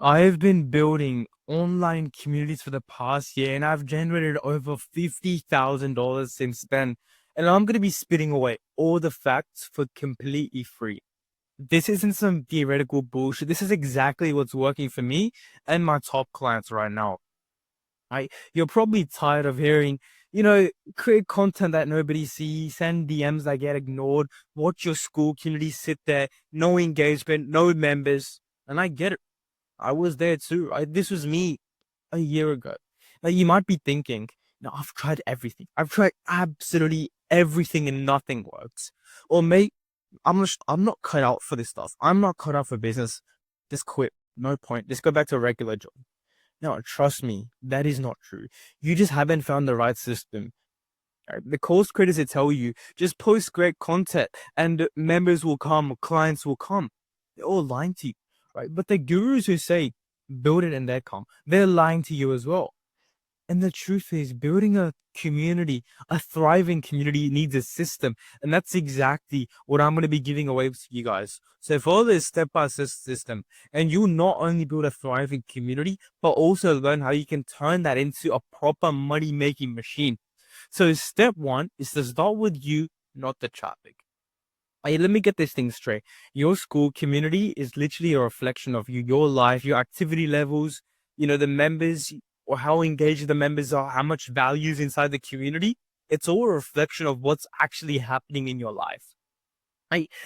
I've been building online communities for the past year and I've generated over $50,000 since then. And I'm going to be spitting away all the facts for completely free. This isn't some theoretical bullshit. This is exactly what's working for me and my top clients right now. You're probably tired of hearing, create content that nobody sees, send DMs that get ignored, watch your school community sit there, no engagement, no members. And I get it. I was there too. This was me a year ago. Now you might be thinking, no, I've tried everything. I've tried absolutely everything and nothing works. Or mate, I'm not cut out for this stuff. I'm not cut out for business. Just quit. No point. Just go back to a regular job. No, trust me, that is not true. You just haven't found the right system. Right? The course creators that tell you just post great content and members will come, clients will come. They're all lying to you, right? But the gurus who say build it and they come, they're lying to you as well. And the truth is, building a community, a thriving community needs a system. And that's exactly what I'm going to be giving away to you guys. So follow this step-by-step system, and you'll not only build a thriving community, but also learn how you can turn that into a proper money-making machine. So step one is to start with you, not the traffic. Hey, let me get this thing straight. Your school community is literally a reflection of you, your life, your activity levels, the members, or how engaged the members are, how much value is inside the community. It's all a reflection of what's actually happening in your life.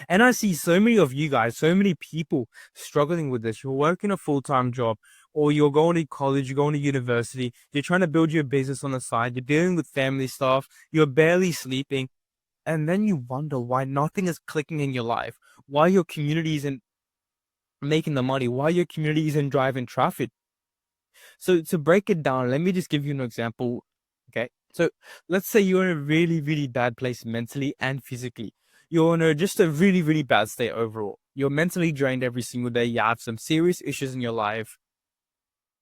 And I see so many of you guys, so many people struggling with this. You're working a full-time job, or you're going to college, you're going to university, you're trying to build your business on the side, you're dealing with family stuff, you're barely sleeping. And then you wonder why nothing is clicking in your life, why your community isn't making the money, why your community isn't driving traffic. So to break it down, let me just give you an example. Okay. So let's say you're in a really, really bad place mentally and physically. You're in just a really, really bad state overall. You're mentally drained every single day. You have some serious issues in your life.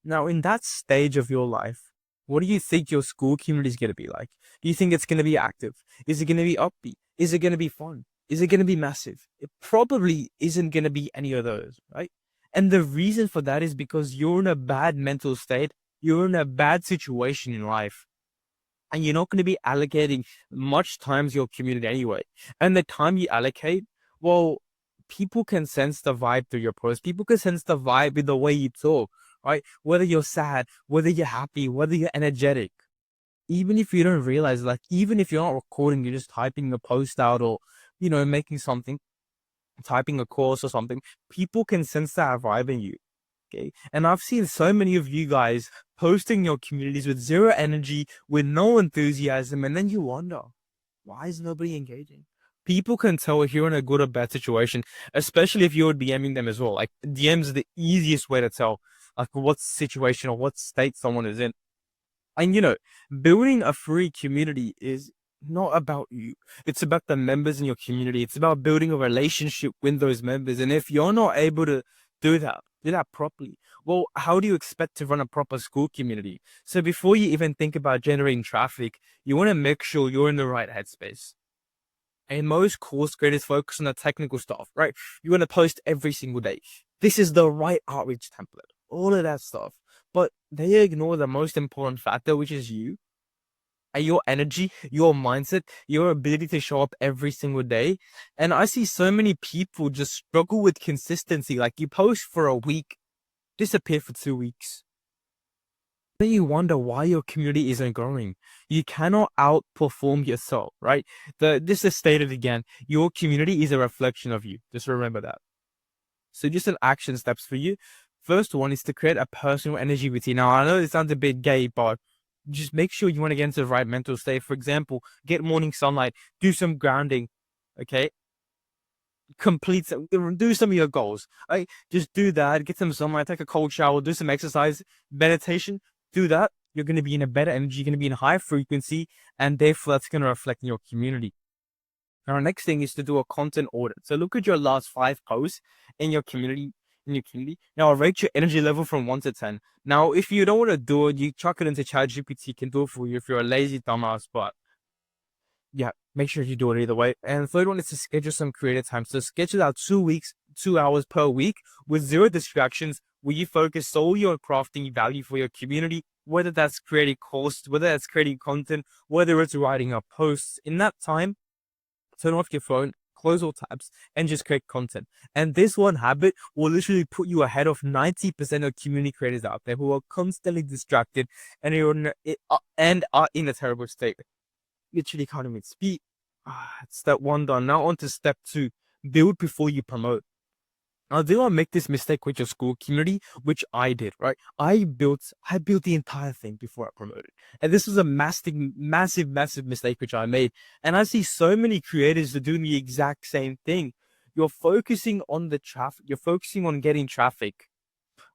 Now, in that stage of your life, what do you think your school community is going to be like? Do you think it's going to be active? Is it going to be upbeat? Is it going to be fun? Is it going to be massive? It probably isn't going to be any of those, right? And the reason for that is because you're in a bad mental state. You're in a bad situation in life. And you're not going to be allocating much time to your community anyway. And the time you allocate, well, people can sense the vibe through your post. People can sense the vibe in the way you talk, right? Whether you're sad, whether you're happy, whether you're energetic. Even if you don't realize, like, even if you're not recording, you're just typing a post out or, making something, typing a course or something, people can sense that vibe in you. Okay. And I've seen so many of you guys posting your communities with zero energy, with no enthusiasm. And then you wonder, why is nobody engaging? People can tell if you're in a good or bad situation, especially if you're DMing them as well. Like DMs are the easiest way to tell like what situation or what state someone is in. And building a free community is not about you. It's about the members in your community. It's about building a relationship with those members. And if you're not able to do that properly, well, how do you expect to run a proper school community? So before you even think about generating traffic, you want to make sure you're in the right headspace. And most course creators focus on the technical stuff, right? You want to post every single day. This is the right outreach template, all of that stuff. But they ignore the most important factor, which is you and your energy, your mindset, your ability to show up every single day. And I see so many people just struggle with consistency. Like you post for a week, disappear for 2 weeks. Then you wonder why your community isn't growing. You cannot outperform yourself, right? This is stated again. Your community is a reflection of you. Just remember that. So just an action steps for you. First one is to create a personal energy routine. Now I know it sounds a bit gay, but just make sure you want to get into the right mental state. For example, get morning sunlight, do some grounding, okay? Do some of your goals, right? Just do that, get some sunlight, take a cold shower, do some exercise, meditation, do that. You're going to be in a better energy, you're going to be in a high frequency, and therefore that's going to reflect in your community. Now, our next thing is to do a content audit. So look at your last 5 posts in your community. Now, rate your energy level from 1 to 10. Now, if you don't want to do it, you chuck it into ChatGPT, can do it for you if you're a lazy dumbass, but yeah, make sure you do it either way. And the third one is to schedule some creative time. So schedule out 2 weeks, 2 hours per week with zero distractions, where you focus solely on crafting value for your community, whether that's creating courses, whether that's creating content, whether it's writing up posts. In that time, turn off your phone, close all tabs, and just create content. And this one habit will literally put you ahead of 90% of community creators out there who are constantly distracted and are in a terrible state. Literally can't even speak. Step one done. Now on to step two. Build before you promote. Now, do not make this mistake with your school community, which I did, right? I built the entire thing before I promoted. And this was a massive mistake which I made. And I see so many creators that doing the exact same thing. You're focusing on the traffic, you're focusing on getting traffic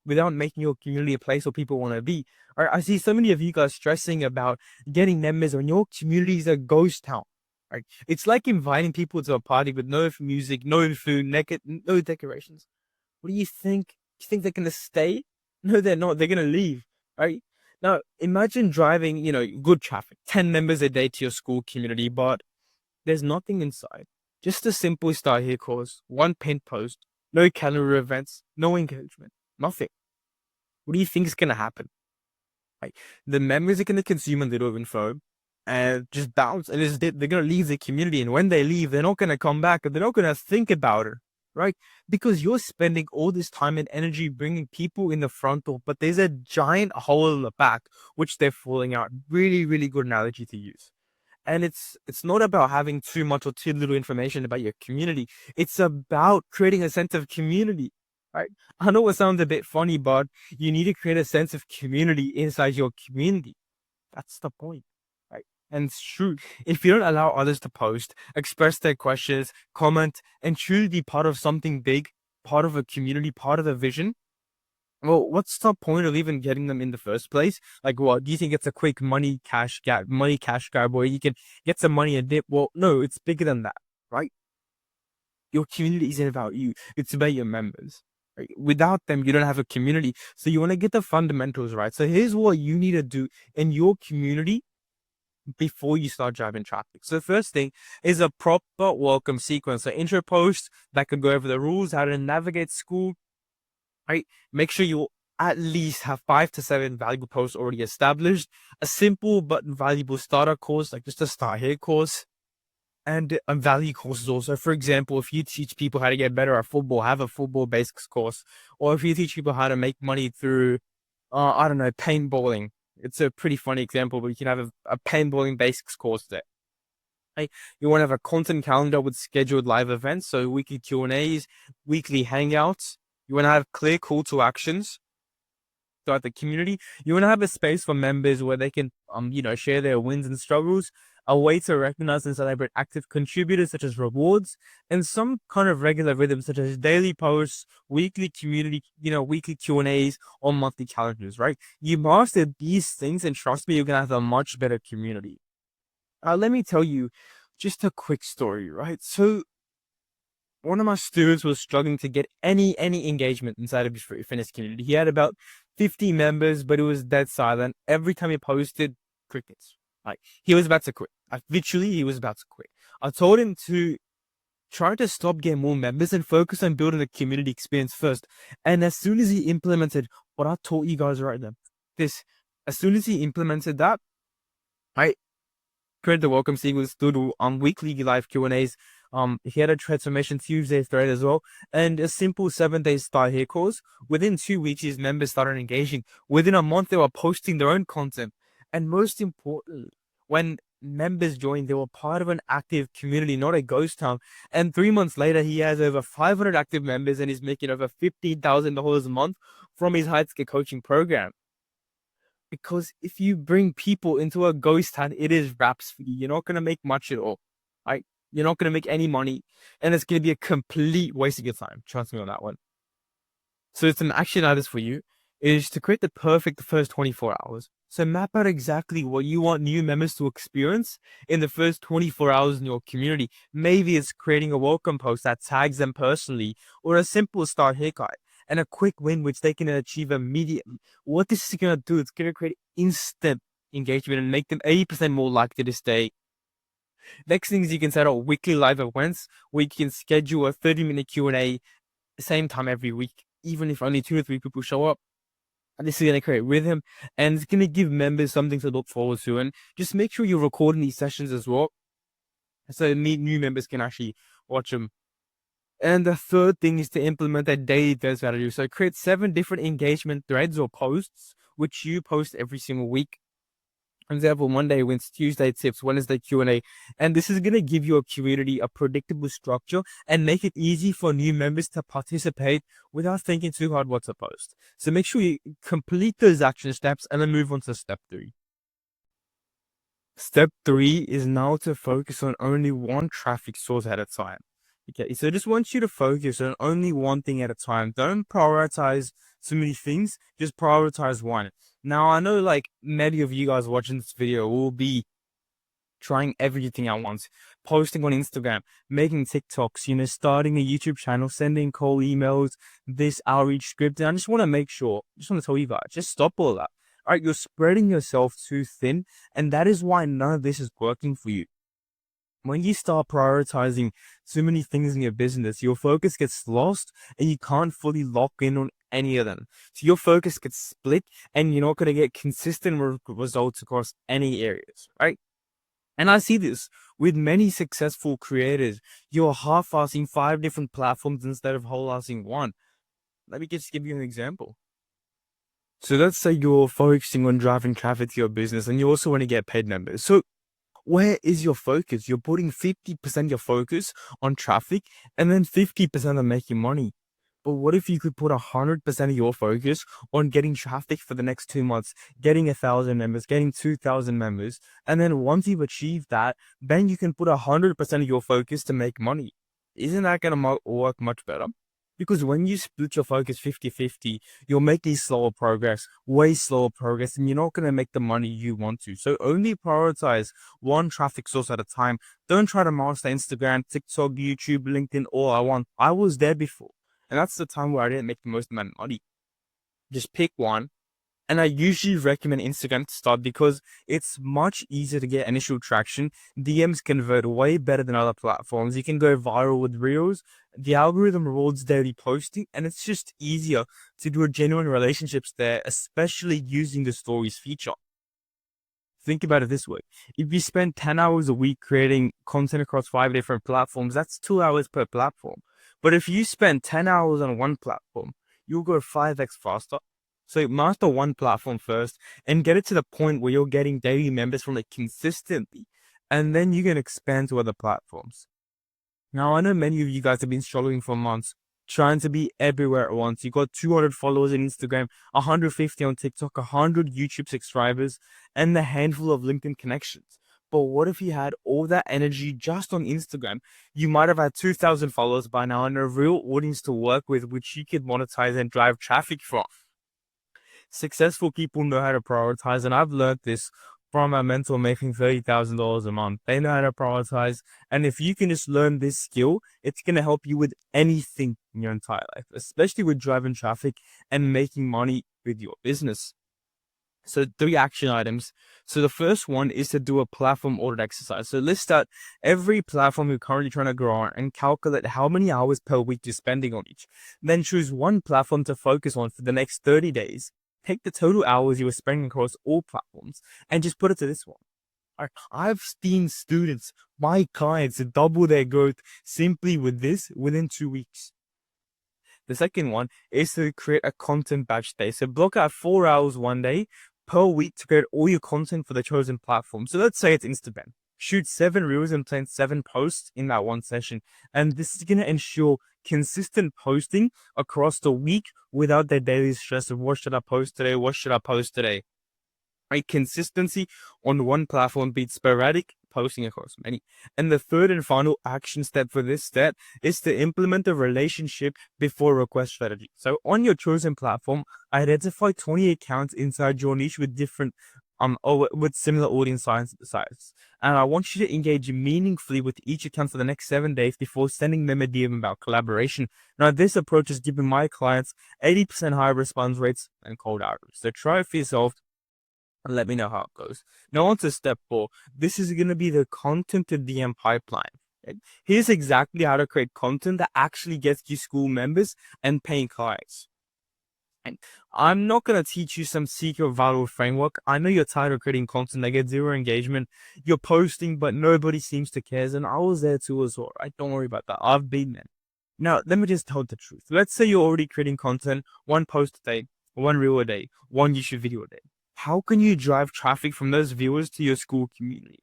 without making your community a place where people want to be. Right? I see so many of you guys stressing about getting members when your community is a ghost town. Right? It's like inviting people to a party with no music, no food, no decorations. What do you think? You think they're gonna stay? No, they're not. They're gonna leave. Right? Now, imagine driving, good traffic, 10 members a day to your school community, but there's nothing inside. Just a simple start here course, one pinned post, no calendar events, no engagement, nothing. What do you think is gonna happen? Like, the members are gonna consume a little info and just bounce, and they're gonna leave the community. And when they leave, they're not gonna come back, and they're not gonna think about it, right? Because you're spending all this time and energy bringing people in the front door, but there's a giant hole in the back which they're falling out. Really, really good analogy to use. And it's not about having too much or too little information about your community. It's about creating a sense of community, right? I know it sounds a bit funny, but you need to create a sense of community inside your community. That's the point, right? And it's true. If you don't allow others to post, express their questions, comment, and truly be part of something big, part of a community, part of the vision, well, what's the point of even getting them in the first place? Like, what do you think? It's a quick money cash grab where you can get some money and dip? Well, no, it's bigger than that, right? Your community isn't about you; it's about your members. Right? Without them, you don't have a community. So you want to get the fundamentals right. So here's what you need to do in your community before you start driving traffic. So the first thing is a proper welcome sequence. So intro post that could go over the rules, how to navigate school, right? Make sure you at least have 5 to 7 valuable posts already established, a simple but valuable starter course, like just a start here course, and value courses also. For example, if you teach people how to get better at football, have a football basics course. Or if you teach people how to make money through, I don't know, paintballing. It's a pretty funny example, but you can have a paintballing basics course there. Right? You want to have a content calendar with scheduled live events, so weekly Q&As, weekly hangouts. You want to have clear call to actions throughout the community. You want to have a space for members where they can, share their wins and struggles, a way to recognize and celebrate active contributors such as rewards, and some kind of regular rhythm such as daily posts, weekly community, weekly Q&As, or monthly calendars, right? You master these things and trust me, you're going to have a much better community. Let me tell you just a quick story, right? So one of my students was struggling to get any engagement inside of his fitness community. He had about 50 members, but it was dead silent. Every time he posted, crickets. Like, he was about to quit. Literally, he was about to quit. I told him to try to stop getting more members and focus on building a community experience first. And as soon as he implemented what I taught you guys right now, as soon as he implemented that, I created the welcome sequence, do weekly live Q&As. He had a transformation Tuesday thread as well, and a simple 7-day start here course. Within 2 weeks, his members started engaging. Within a month, they were posting their own content. And most importantly, when members joined, they were part of an active community, not a ghost town. And 3 months later, he has over 500 active members and is making over $15,000 a month from his high-ticket coaching program. Because if you bring people into a ghost town, it is wraps for you. You're not going to make much at all, right? You're not going to make any money, and it's going to be a complete waste of your time. Trust me on that one. So some action items for you is to create the perfect first 24 hours. So map out exactly what you want new members to experience in the first 24 hours in your community. Maybe it's creating a welcome post that tags them personally, or a simple start here guide and a quick win which they can achieve immediately. What this is going to do, it's going to create instant engagement and make them 80% more likely to stay. Next thing is you can set up weekly live events where you can schedule a 30-minute Q&A same time every week. even if only 2 or 3 people show up. And this is going to create rhythm, and it's going to give members something to look forward to. And just make sure you're recording these sessions as well, so new members can actually watch them. And the third thing is to implement a daily threads strategy. So create 7 different engagement threads or posts, which you post every single week. For example, Monday wins, Tuesday tips, Wednesday Q&A. And this is going to give your community a predictable structure and make it easy for new members to participate without thinking too hard what to post. So make sure you complete those action steps and then move on to step 3. Step 3 is now to focus on only one traffic source at a time. Okay, so I just want you to focus on only one thing at a time. Don't prioritize so many things, just prioritize one. Now, I know like many of you guys watching this video will be trying everything at once, posting on Instagram, making TikToks, starting a YouTube channel, sending cold emails, this outreach script. And I just want to tell you guys, just stop all that. All right, you're spreading yourself too thin, and that is why none of this is working for you. When you start prioritizing too many things in your business, your focus gets lost and you can't fully lock in on any of them. So your focus gets split and you're not going to get consistent results across any areas, right? And I see this with many successful creators. You're half-assing 5 different platforms instead of whole-assing one. Let me just give you an example. So let's say you're focusing on driving traffic to your business and you also want to get paid members. So where is your focus? You're putting 50% of your focus on traffic and then 50% on making money. But what if you could put 100% of your focus on getting traffic for the next 2 months, getting 1,000 members, getting 2,000 members, and then once you've achieved that, then you can put 100% of your focus to make money. Isn't that going to work much better? Because when you split your focus 50-50, you'll make these way slower progress, and you're not going to make the money you want to. So only prioritize one traffic source at a time. Don't try to master Instagram, TikTok, YouTube, LinkedIn all at once. I was there before. And that's the time where I didn't make the most amount of money. Just pick one. And I usually recommend Instagram to start because it's much easier to get initial traction. DMs convert way better than other platforms. You can go viral with Reels. The algorithm rewards daily posting, and it's just easier to do genuine relationships there, especially using the stories feature. Think about it this way. If you spend 10 hours a week creating content across 5 different platforms, that's 2 hours per platform. But if you spend 10 hours on one platform, you'll go 5x faster. So master one platform first and get it to the point where you're getting daily members from it consistently. And then you can expand to other platforms. Now, I know many of you guys have been struggling for months, trying to be everywhere at once. You got 200 followers on Instagram, 150 on TikTok, 100 YouTube subscribers, and a handful of LinkedIn connections. But what if you had all that energy just on Instagram? You might have had 2,000 followers by now and a real audience to work with, which you could monetize and drive traffic from. Successful people know how to prioritize, and I've learned this from a mentor making $30,000 a month. They know how to prioritize, and if you can just learn this skill, it's going to help you with anything in your entire life, especially with driving traffic and making money with your business. So 3 action items. So the first one is to do a platform audit exercise. So list out every platform you're currently trying to grow on and calculate how many hours per week you're spending on each. Then choose one platform to focus on for the next 30 days. Take the total hours you were spending across all platforms and just put it to this one. I've seen students, my clients, double their growth simply with this within 2 weeks. The second one is to create a content batch day. So block out 4 hours one day per week to create all your content for the chosen platform. So let's say it's Instagram. Shoot 7 reels and plan 7 posts in that one session. And this is going to ensure consistent posting across the week without the daily stress of what should I post today? What should I post today? Right? Consistency on one platform beats sporadic posting across many. And the third and final action step for this step is to implement a relationship before request strategy. So on your chosen platform, identify 20 accounts inside your niche with different or with similar audience sizes. And I want you to engage meaningfully with each account for the next 7 days before sending them a DM about collaboration. Now, this approach has given my clients 80% higher response rates than cold outreach. So try it for yourself and let me know how it goes. Now on to step 4. This is going to be the content to DM pipeline. Right? Here's exactly how to create content that actually gets you school members and paying clients. And I'm not going to teach you some secret viral framework. I know you're tired of creating content that gets zero engagement. You're posting, but nobody seems to care. And I was there too as well, right? Don't worry about that. I've been there. Now, let me just tell the truth. Let's say you're already creating content, one post a day, one reel a day, one YouTube video a day. How can you drive traffic from those viewers to your school community?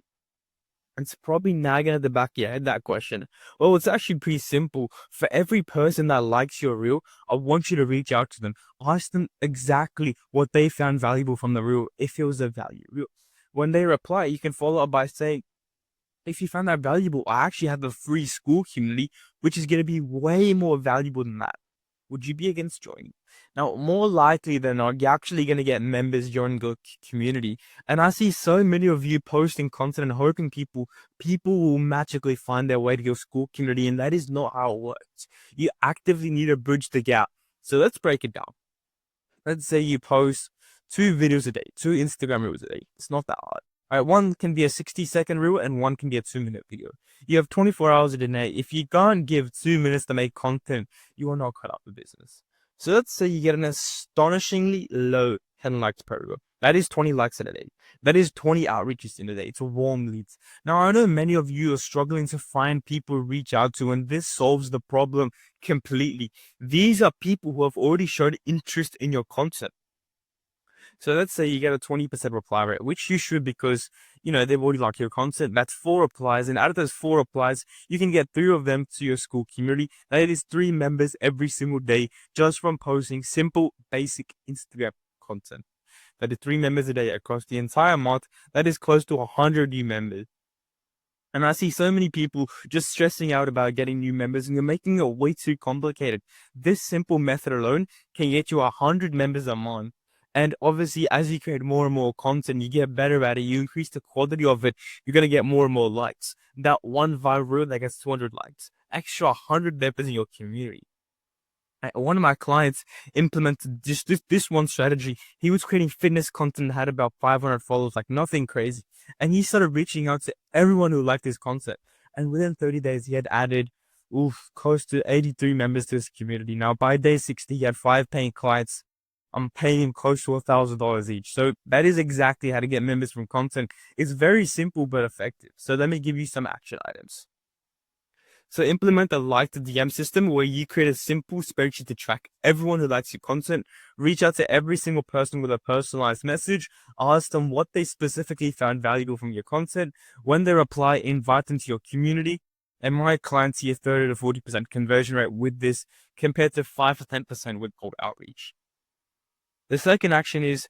It's probably nagging at the back of your head, that question. Well, it's actually pretty simple. For every person that likes your reel, I want you to reach out to them. Ask them exactly what they found valuable from the reel, if it was a value reel. When they reply, you can follow up by saying, if you found that valuable, I actually have a free school community, which is going to be way more valuable than that. Would you be against joining? Now, more likely than not, you're actually going to get members joining the community. And I see so many of you posting content and hoping people will magically find their way to your school community. And that is not how it works. You actively need to bridge the gap. So let's break it down. Let's say you post 2 videos a day, 2 Instagram reels a day. It's not that hard. All right, one can be a 60-second reel and one can be a 2-minute video. You have 24 hours a day. If you can't give 2 minutes to make content, you are not cut out for business. So let's say you get an astonishingly low 10 likes per reel. That is 20 likes in a day. That is 20 outreaches in a day. It's warm leads. Now, I know many of you are struggling to find people to reach out to, and this solves the problem completely. These are people who have already showed interest in your content. So let's say you get a 20% reply rate, which you should because, they've already liked your content. That's 4 replies. And out of those 4 replies, you can get 3 of them to your school community. That is 3 members every single day just from posting simple, basic Instagram content. That is 3 members a day across the entire month. That is close to 100 new members. And I see so many people just stressing out about getting new members and you're making it way too complicated. This simple method alone can get you 100 members a month. And obviously, as you create more and more content, you get better at it, you increase the quality of it, you're going to get more and more likes. That one viral reel that gets 200 likes, extra 100 members in your community. One of my clients implemented this one strategy. He was creating fitness content, had about 500 followers, like nothing crazy. And he started reaching out to everyone who liked his content. And within 30 days, he had added close to 83 members to his community. Now, by day 60, he had 5 paying clients. I'm paying him close to $1,000 each. So that is exactly how to get members from content. It's very simple but effective. So let me give you some action items. So implement a like to DM system where you create a simple spreadsheet to track everyone who likes your content. Reach out to every single person with a personalized message. Ask them what they specifically found valuable from your content. When they reply, invite them to your community. And my clients see a 30 to 40% conversion rate with this compared to 5 to 10% with cold outreach. The second action is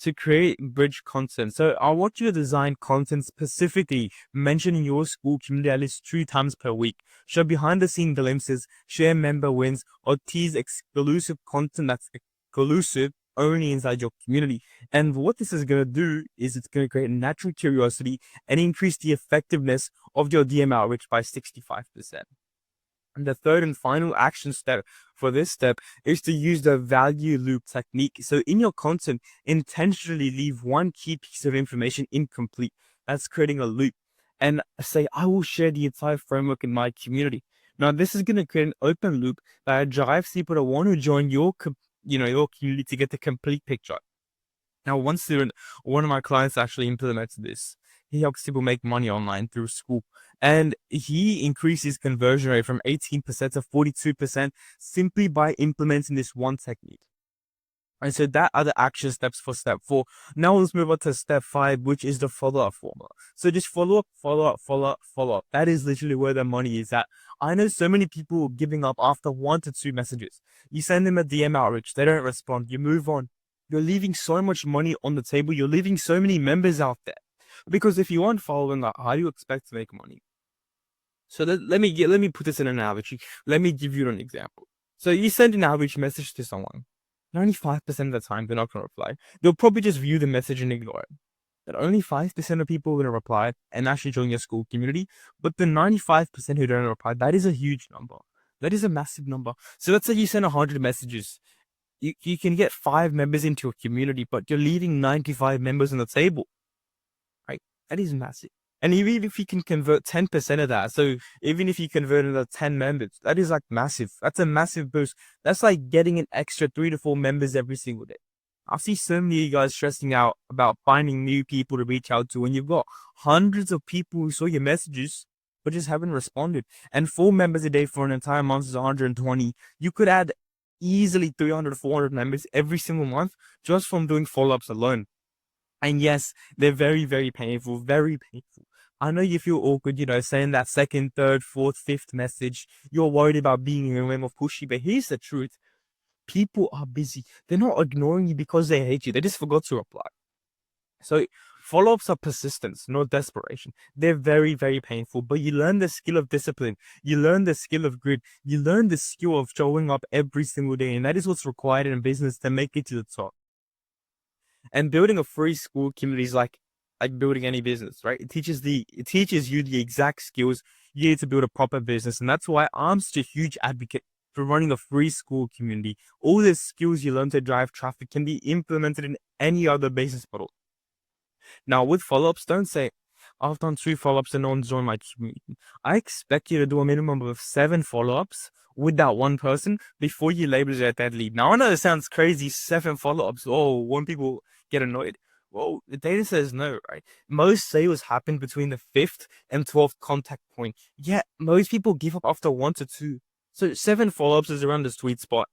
to create bridge content. So I want you to design content specifically mentioning your school community at least 3 times per week. Show behind the scene glimpses, share member wins, or tease exclusive content that's exclusive only inside your community. And what this is going to do is it's going to create natural curiosity and increase the effectiveness of your DM outreach by 65%. And the third and final action step for this step is to use the value loop technique. So in your content, intentionally leave one key piece of information incomplete. That's creating a loop. And say, I will share the entire framework in my community. Now, this is going to create an open loop that drives people to want to join your community to get the complete picture. Now, one of my clients actually implemented this. He helps people make money online through school. And he increased his conversion rate from 18% to 42% simply by implementing this one technique. And so that are the action steps for step 4. Now let's move on to step 5, which is the follow-up formula. So just follow up, follow up, follow up, follow up. That is literally where the money is at. I know so many people giving up after 1 to 2 messages. You send them a DM outreach, they don't respond, you move on. You're leaving so much money on the table. You're leaving so many members out there. Because if you aren't following up, how do you expect to make money? So let me put this in an analogy. Let me give you an example. So you send an outreach message to someone. 95% of the time, they're not going to reply. They'll probably just view the message and ignore it. But only 5% of people are going to reply and actually join your school community. But the 95% who don't reply, that is a huge number. That is a massive number. So let's say you send 100 messages. You can get 5 members into your community, but you're leaving 95 members on the table. Right? That is massive. And even if you can convert 10% of that, so even if you convert another 10 members, that is like massive. That's a massive boost. That's like getting an extra 3 to 4 members every single day. I see so many of you guys stressing out about finding new people to reach out to when you've got hundreds of people who saw your messages but just haven't responded. And 4 members a day for an entire month is 120. You could add easily 300 to 400 members every single month just from doing follow-ups alone. And yes, they're very, very painful, very painful. I know you feel awkward, saying that second, third, fourth, fifth message. You're worried about being a limb of pushy, but here's the truth. People are busy. They're not ignoring you because they hate you. They just forgot to reply. So follow-ups are persistence, not desperation. They're very, very painful, but you learn the skill of discipline. You learn the skill of grit. You learn the skill of showing up every single day. And that is what's required in business to make it to the top. And building a free school community is like building any business, right? It teaches you the exact skills you need to build a proper business. And that's why I'm such a huge advocate for running a free school community. All the skills you learn to drive traffic can be implemented in any other business model. Now, with follow-ups, don't say, I've done 2 follow-ups and no one's joined my community. I expect you to do a minimum of 7 follow-ups with that one person before you label it a dead lead. Now, I know it sounds crazy, 7 follow-ups. Oh, when people get annoyed. Well, the data says no, right? Most sales happen between the 5th and 12th contact point. Yet, most people give up after 1 to 2. So 7 follow-ups is around the sweet spot.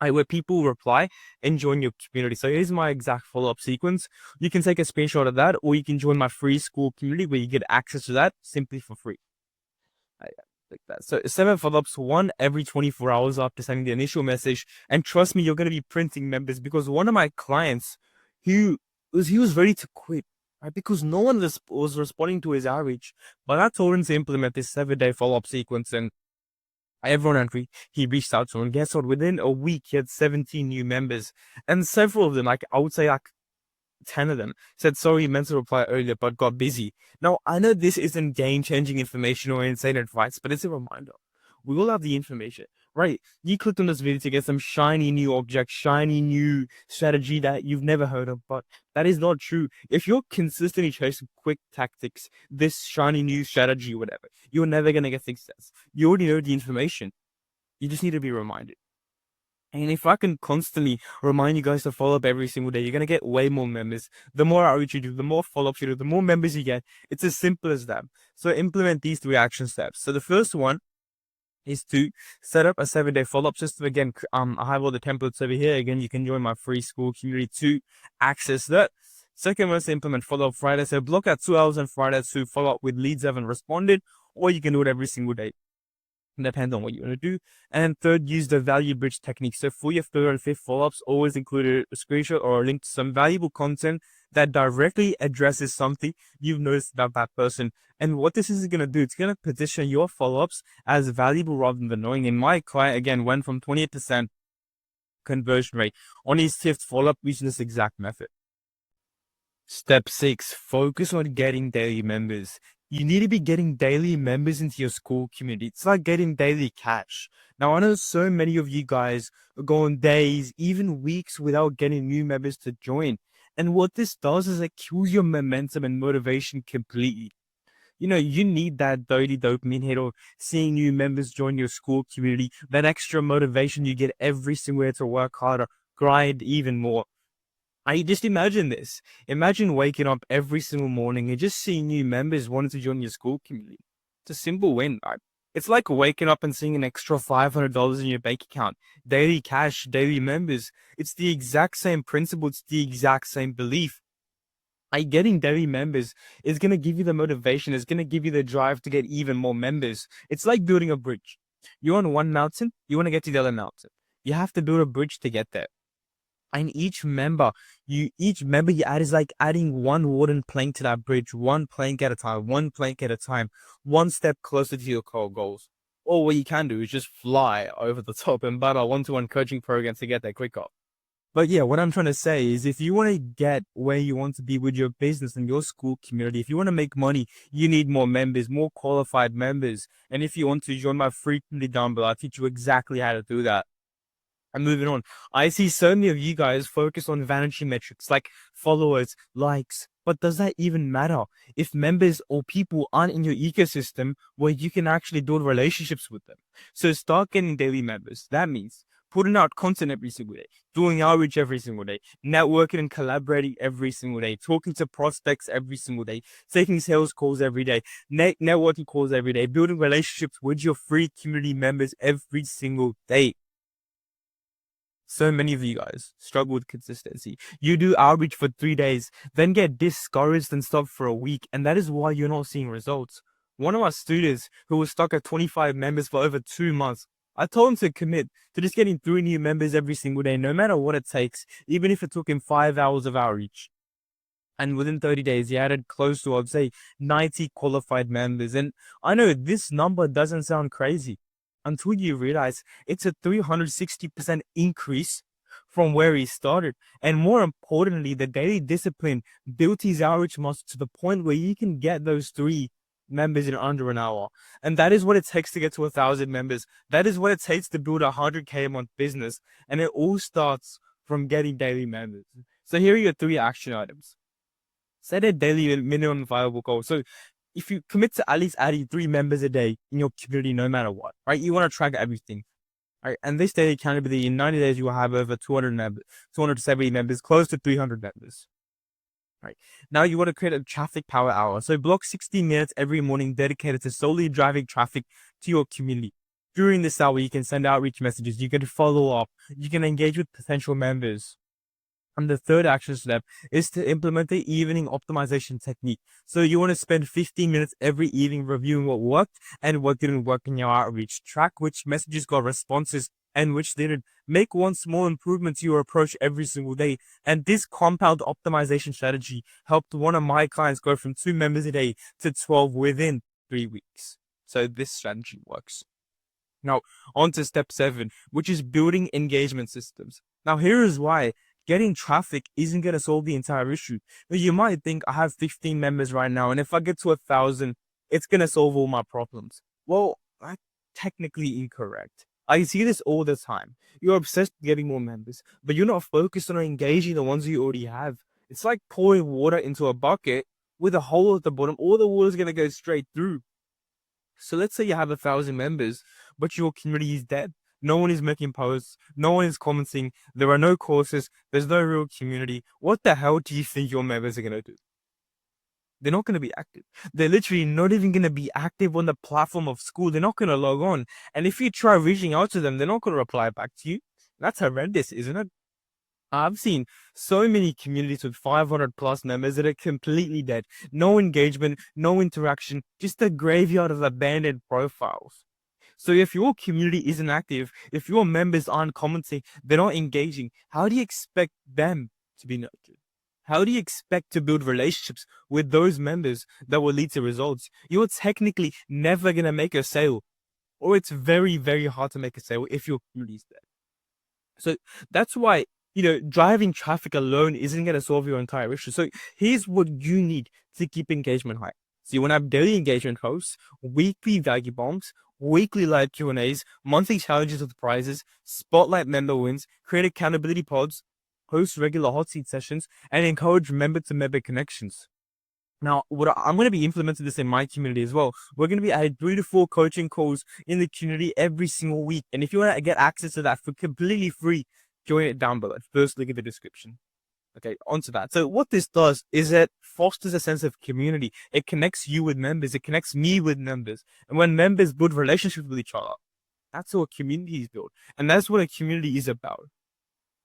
Where people reply and join your community. So here's my exact follow-up sequence. You can take a screenshot of that, or you can join my free school community where you get access to that simply for free. Like that. So 7 follow-ups, 1 every 24 hours after sending the initial message. And trust me, you're going to be printing members, because one of my clients, he was ready to quit, right? Because no one was responding to his outreach. But I told him to implement this 7-day follow-up sequence, and everyone agree. He reached out to him, and guess what? Within a week, he had 17 new members, and several of them, like I would say, like 10 of them, said sorry, meant to reply earlier, but got busy. Now, I know this isn't game-changing information or insane advice, but it's a reminder. We all have the information, right? You clicked on this video to get some shiny new object, shiny new strategy that you've never heard of, but that is not true. If you're consistently chasing quick tactics, this shiny new strategy, whatever, you're never going to get success. You already know the information. You just need to be reminded. And if I can constantly remind you guys to follow up every single day, you're going to get way more members. The more outreach you do, the more follow-ups you do, the more members you get. It's as simple as that. So implement these 3 action steps. So the first one is to set up a 7-day follow-up system. Again, I have all the templates over here. Again, you can join my free school community to access that. Second one is to implement follow-up Friday. So block out 2 hours on Friday to follow up with leads that haven't responded, or you can do it every single day. Depends on what you want to do. And third, use the value bridge technique. So for your 3rd and 5th follow-ups, always include a screenshot or a link to some valuable content that directly addresses something you've noticed about that person. And what this is going to do, it's going to position your follow-ups as valuable rather than annoying. And my client, again, went from 28% conversion rate on his 5th follow-up using this exact method. Step 6, focus on getting daily members. You need to be getting daily members into your school community. It's like getting daily cash. Now, I know so many of you guys are going days, even weeks without getting new members to join. And what this does is it kills your momentum and motivation completely. You need that dirty dopamine hit or seeing new members join your school community, that extra motivation you get every single day to work harder, grind even more. I just imagine this. Imagine waking up every single morning and just seeing new members wanting to join your school community. It's a simple win, right? It's like waking up and seeing an extra $500 in your bank account. Daily cash, daily members. It's the exact same principle. It's the exact same belief. Getting daily members is going to give you the motivation. It's going to give you the drive to get even more members. It's like building a bridge. You're on one mountain. You want to get to the other mountain. You have to build a bridge to get there. And each member you add is like adding one wooden plank to that bridge, one plank at a time, one step closer to your core goals. Or what you can do is just fly over the top and buy a one-to-one coaching program to get there quicker. But yeah, what I'm trying to say is if you want to get where you want to be with your business and your school community, if you want to make money, you need more members, more qualified members. And if you want to join my free community down below, I'll teach you exactly how to do that. And moving on, I see so many of you guys focus on vanity metrics like followers, likes, But does that even matter if members or people aren't in your ecosystem where you can actually build relationships with them? So start getting daily members. That means putting out content every single day, doing outreach every single day, networking and collaborating every single day, talking to prospects every single day, taking sales calls every day, networking calls every day, building relationships with your free community members every single day. So many of you guys struggle with consistency. You do outreach for 3 days, then get discouraged and stop for a week, and that is why you're not seeing results. One of our students who was stuck at 25 members for over 2 months, I told him to commit to just getting 3 new members every single day, no matter what it takes, even if it took him 5 hours of outreach. And within 30 days, he added close to, I'd say, 90 qualified members. And I know this number doesn't sound crazy until you realize it's a 360% increase from where he started. And more importantly, the daily discipline built his outreach muscle to the point where you can get those 3 members in under an hour. And that is what it takes to get to 1,000 members. That is what it takes to build a 100K a month business. And it all starts from getting daily members. So here are your 3 action items. Set a daily minimum viable goal. So if you commit to at least adding 3 members a day in your community, no matter what, right? You want to track everything, right? And this daily accountability, in 90 days, you will have over 200 members, 270 members, close to 300 members, right? Now you want to create a traffic power hour. So block 60 minutes every morning dedicated to solely driving traffic to your community. During this hour, you can send outreach messages, you can follow up, you can engage with potential members. And the third action step is to implement the evening optimization technique. So you want to spend 15 minutes every evening reviewing what worked and what didn't work in your outreach. Track which messages got responses and which didn't. Make one small improvement to your approach every single day. And this compound optimization strategy helped one of my clients go from 2 members a day to 12 within 3 weeks. So this strategy works. Now, on to step 7, which is building engagement systems. Now, here is why getting traffic isn't going to solve the entire issue. You might think I have 15 members right now, and if I get to 1,000, it's going to solve all my problems. Well, that's technically incorrect. I see this all the time. You're obsessed with getting more members, but you're not focused on engaging the ones you already have. It's like pouring water into a bucket with a hole at the bottom. All the water is going to go straight through. So let's say you have 1,000 members, but your community is dead. No one is making posts. No one is commenting. There are no courses. There's no real community. What the hell do you think your members are going to do? They're not going to be active. They're literally not even going to be active on the platform of school. They're not going to log on. And if you try reaching out to them, they're not going to reply back to you. That's horrendous, isn't it? I've seen so many communities with 500 plus members that are completely dead. No engagement, no interaction, just a graveyard of abandoned profiles. So if your community isn't active, if your members aren't commenting, they're not engaging, how do you expect them to be nurtured? How do you expect to build relationships with those members that will lead to results? You're technically never going to make a sale, or it's very, very hard to make a sale if your community is dead. So that's why, driving traffic alone isn't going to solve your entire issue. So here's what you need to keep engagement high. So you want to have daily engagement posts, weekly value bombs, weekly live Q&As, monthly challenges with prizes, spotlight member wins, create accountability pods, host regular hot seat sessions, and encourage member-to-member connections. Now, I'm going to be implementing this in my community as well. We're going to be adding 3 to 4 coaching calls in the community every single week. And if you want to get access to that for completely free, join it down below. First link in the description. Okay, onto that. So what this does is it fosters a sense of community. It connects you with members. It connects me with members. And when members build relationships with each other, that's how a community is built. And that's what a community is about.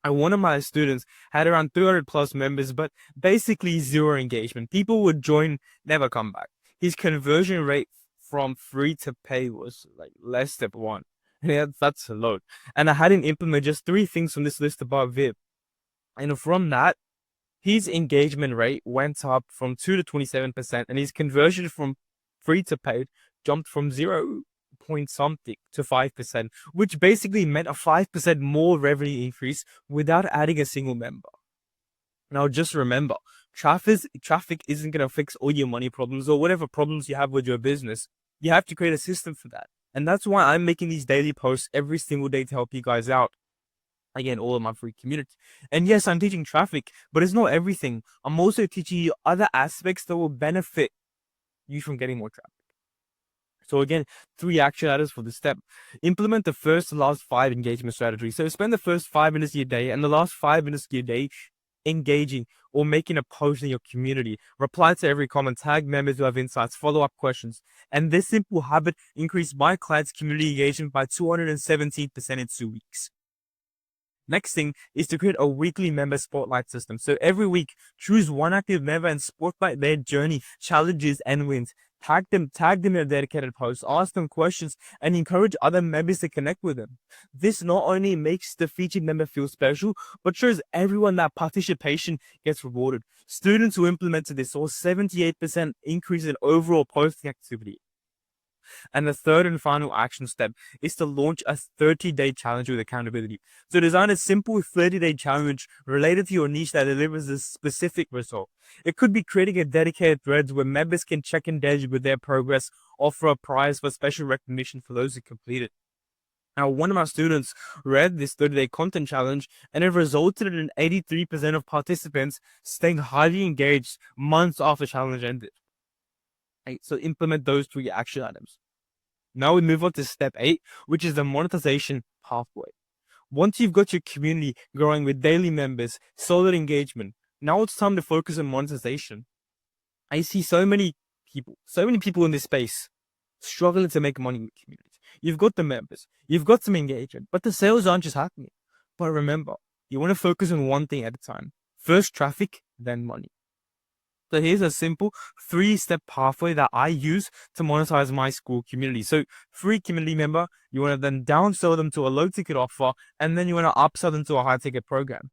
And one of my students had around 300 plus members, but basically 0 engagement. People would join, never come back. His conversion rate from free to pay was like less than 1. And that's a lot. And I had him implement just 3 things from this list above here. And from that, his engagement rate went up from 2 to 27%, and his conversion from free to paid jumped from 0 point something to 5%, which basically meant a 5% more revenue increase without adding a single member. Now, just remember, traffic isn't going to fix all your money problems or whatever problems you have with your business. You have to create a system for that. And that's why I'm making these daily posts every single day to help you guys out. Again, all of my free community. And yes, I'm teaching traffic, but it's not everything. I'm also teaching you other aspects that will benefit you from getting more traffic. So again, 3 action items for this step. Implement the first and last 5 engagement strategies. So spend the first 5 minutes of your day and the last 5 minutes of your day engaging or making a post in your community. Reply to every comment, tag members who have insights, follow up questions. And this simple habit increased my clients' community engagement by 217% in 2 weeks. Next thing is to create a weekly member spotlight system. So every week, choose one active member and spotlight their journey, challenges, and wins. Tag them in a dedicated post, ask them questions, and encourage other members to connect with them. This not only makes the featured member feel special, but shows everyone that participation gets rewarded. Students who implemented this saw 78% increase in overall posting activity. And the third and final action step is to launch a 30-day challenge with accountability. So design a simple 30-day challenge related to your niche that delivers a specific result. It could be creating a dedicated thread where members can check and engage with their progress, offer a prize for special recognition for those who complete it. Now, one of my students read this 30-day content challenge, and it resulted in 83% of participants staying highly engaged months after the challenge ended. Right, so implement those 3 action items. Now we move on to step 8, which is the monetization pathway. Once you've got your community growing with daily members, solid engagement, now it's time to focus on monetization. I see so many people in this space struggling to make money with communities. You've got the members, you've got some engagement, but the sales aren't just happening. But remember, you want to focus on one thing at a time. First traffic, then money. So here's a simple 3-step pathway that I use to monetize my school community. So free community member, you want to then downsell them to a low ticket offer, and then you want to upsell them to a high ticket program.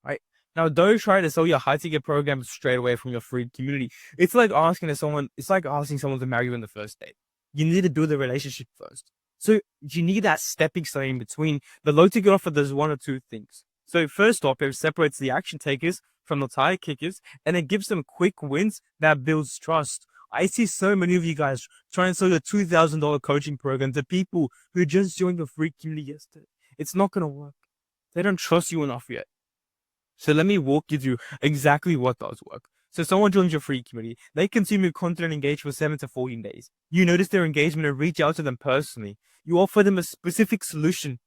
Right? Now, don't try to sell your high ticket program straight away from your free community. It's like asking someone to marry you on the first date. You need to build the relationship first. So you need that stepping stone in between. The low ticket offer does one or two things. So first off, it separates the action takers from the tire kickers, and it gives them quick wins that builds trust. I see so many of you guys trying to sell your $2,000 coaching program to people who just joined your free community yesterday. It's not going to work. They don't trust you enough yet. So let me walk you through exactly what does work. So someone joins your free community. They consume your content and engage for 7 to 14 days. You notice their engagement and reach out to them personally. You offer them a specific solution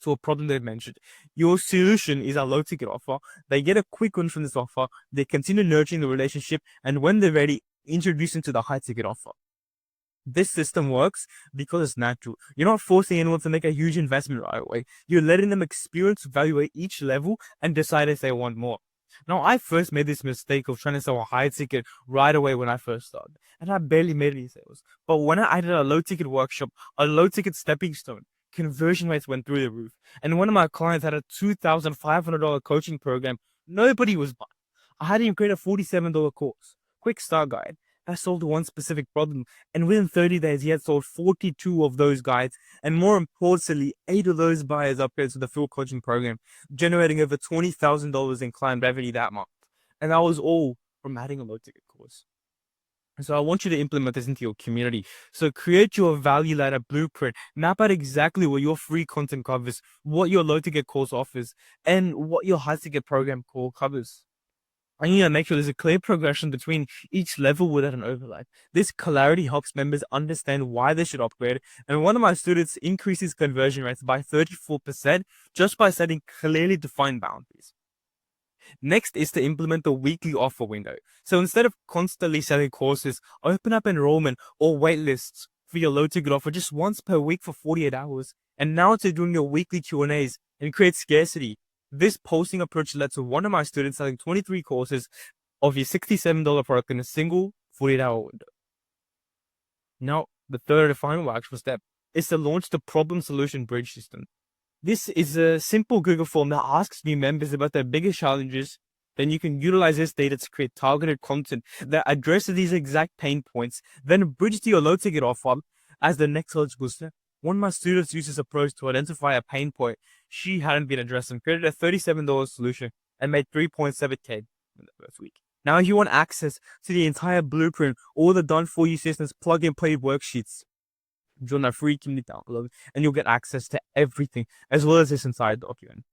to a problem they've mentioned. Your solution is a low ticket offer. They get a quick win from this offer. They continue nurturing the relationship, and when they're ready, introduce them to the high ticket offer. This system works because it's natural. You're not forcing anyone to make a huge investment right away. You're letting them experience, evaluate each level, and decide if they want more. Now, I first made this mistake of trying to sell a high ticket right away when I first started, and I barely made any sales. But when I added a low ticket workshop, a low ticket stepping stone, conversion rates went through the roof. And one of my clients had a $2,500 coaching program. Nobody was buying. I had him create a $47 course, quick start guide. I solved one specific problem, and within 30 days, he had sold 42 of those guides, and more importantly, 8 of those buyers upgraded to the full coaching program, generating over $20,000 in client revenue that month. And that was all from adding a low ticket course. So I want you to implement this into your community. So create your value ladder blueprint. Map out exactly what your free content covers, what your low ticket course offers, and what your high ticket program core covers. I need to make sure there's a clear progression between each level without an overlap. This clarity helps members understand why they should upgrade. And one of my students increases conversion rates by 34% just by setting clearly defined boundaries. Next is to implement the weekly offer window. So instead of constantly selling courses, open up enrollment or wait lists for your low ticket offer just once per week for 48 hours. And now to doing your weekly Q&As and create scarcity. This posting approach led to one of my students selling 23 courses of your $67 product in a single 48-hour window. Now, the third and final actual step is to launch the problem solution bridge system. This is a simple Google form that asks new members about their biggest challenges. Then you can utilize this data to create targeted content that addresses these exact pain points, then bridge to your low ticket offer as the next logical step. One of my students used this approach to identify a pain point she hadn't been addressed and created a $37 solution and made $3.7K in the first week. Now, if you want access to the entire blueprint, all the done for you systems, plug and play worksheets, Join our free community down below, and you'll get access to everything as well as this entire document.